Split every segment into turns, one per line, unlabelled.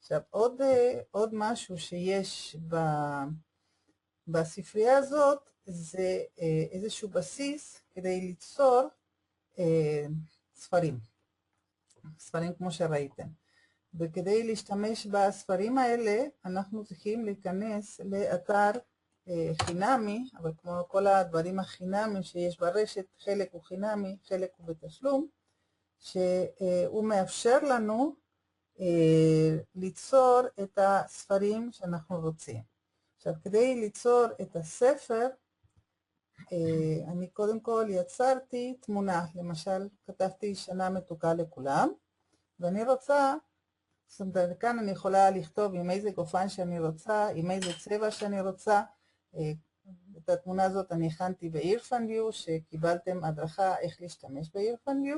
עכשיו, עוד משהו שיש בספרייה הזאת, זה איזשהו בסיס כדי ליצור ספרים כמו שראיתם. וכדי להשתמש בספרים האלה, אנחנו צריכים להיכנס לאתר חינמי, אבל כמו כל הדברים החינמיים שיש ברשת, חלק הוא חינמי, חלק הוא בתשלום, שהוא מאפשר לנו ליצור את הספרים שאנחנו רוצים. עכשיו, כדי ליצור את הספר, אני קודם כל יצרתי תמונה, למשל כתבתי שנה מתוקה לכולם, ואני רוצה, זאת אומרת, כאן אני יכולה לכתוב עם איזה גופן שאני רוצה, עם איזה צבע שאני רוצה. את התמונה הזאת אני הכנתי ב-Irfanview, שקיבלתם הדרכה איך להשתמש ב-Irfanview,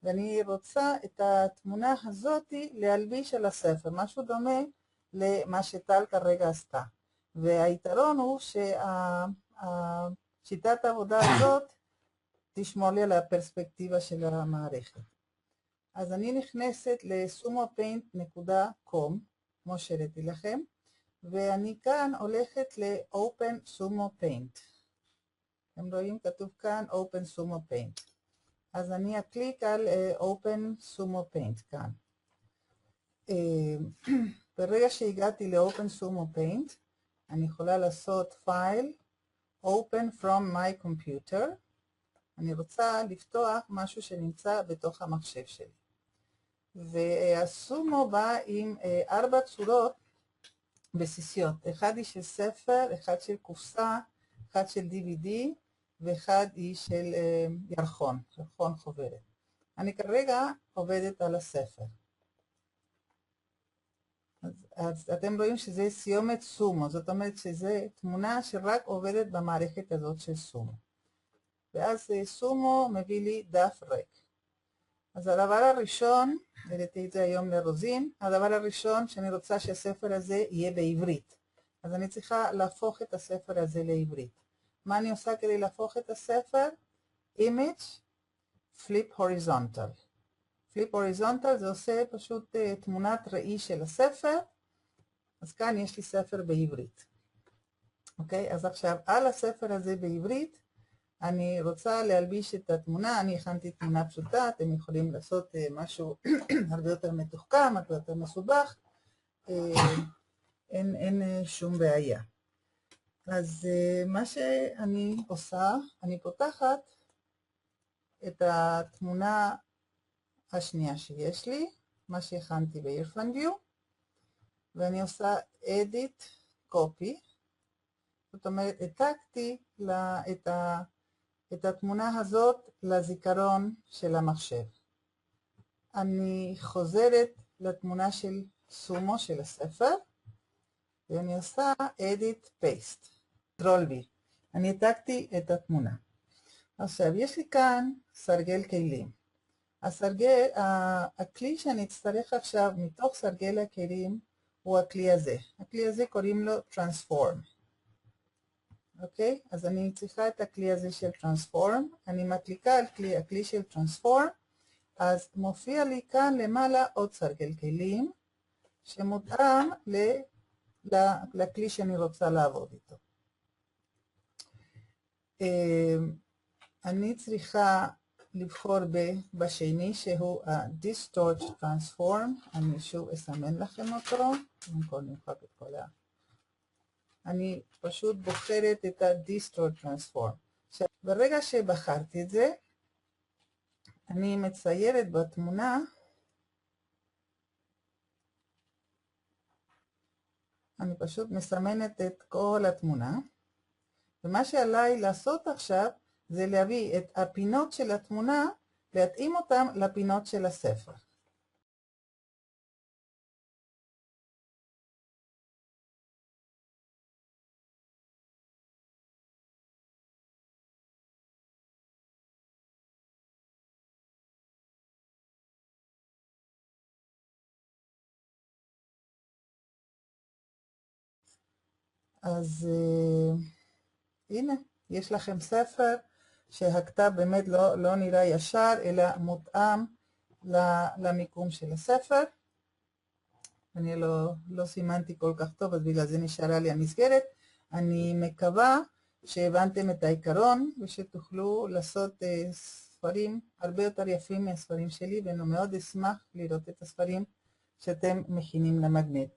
ואני רוצה את התמונה הזאת להלביש על הספר, משהו דומה למה שטל כרגע עשתה. והיתרון הוא שיטת העבודה הזאת תשמור לי על הפרספקטיבה של המערכת. אז אני נכנסת ל-sumopaint.com, כמו שהראיתי לכם, ואני כאן הולכת ל-Open Sumo Paint. אתם רואים כתוב כאן Open Sumo Paint. אז אני אקליק על Open Sumo Paint כאן. ברגע שהגעתי ל-Open Sumo Paint, אני יכולה לעשות File, Open from my computer. אני רוצה לפתוח משהו שנמצא בתוך המחשב שלי. והסומו בא עם 4 צורות בסיסיות. אחד היא של ספר, אחד של קופסה, אחד של DVD, ואחד היא של ירחון חוברת. אני כרגע עובדת על הספר. אז אתם רואים שזה סיומת סומו, זאת אומרת שזו תמונה שרק עובדת במערכת הזאת של סומו. ואז סומו מביא לי דף ריק. אז הדבר הראשון, הראיתי את זה היום לרוזין, הדבר הראשון שאני רוצה שהספר הזה יהיה בעברית. אז אני צריכה להפוך את הספר הזה לעברית. מה אני עושה כדי להפוך את הספר? Image, Flip Horizontal. Flip Horizontal זה עושה פשוט תמונת ראי של הספר, אז כאן יש לי ספר בעברית. אוקיי, אז עכשיו על הספר הזה בעברית, אני רוצה להלביש את התמונה, אני הכנתי תמונה פשוטה, אתם יכולים לעשות משהו הרבה יותר מתוחכם, הרבה יותר מסובך, אין שום בעיה. אז מה שאני עושה, אני פותחת את התמונה השנייה שיש לי, מה שהכנתי ב-Irfanview, ואני עושה Edit Copy, זאת אומרת, העתקתי את התמונה הזאת לזיכרון של המחשב. אני חוזרת לתמונה של סומו של הספר, ואני עושה Edit Paste, Ctrl V. אני העתקתי את התמונה. עכשיו, יש לי כאן סרגל כלים. הכלי שאני אצטרך עכשיו מתוך סרגל הכלים הוא הכלי הזה. הכלי הזה קוראים לו Transform. אוקיי? אז אני צריכה את הכלי הזה של Transform. אני מקליקה על הכלי של Transform, אז מופיע לי כאן למעלה עוד סרגל כלים, שמותאם לכלי שאני רוצה לעבוד איתו. אני צריכה לבחור בשני שהוא ה-Distort Transform, אני שוב אסמן לכם אותו, נמחק את כל אני פשוט בוחרת את ה-Distort Transform. עכשיו, ברגע שבחרתי את זה, אני מציירת בתמונה, אני פשוט מסמנת את כל התמונה, ומה שעליי לעשות עכשיו, זה להביא את הפינות של התמונה, להתאים אותם לפינות של הספר. אז הנה, יש לכם ספר שהכתב באמת לא נראה ישר, אלא מותאם למיקום של הספר. אני לא סימנתי כל כך טוב, אז בגלל זה נשארה לי המסגרת. אני מקווה שהבנתם את העיקרון, ושתוכלו לעשות ספרים הרבה יותר יפים מהספרים שלי, ואני מאוד אשמח לראות את הספרים שאתם מכינים למגנט.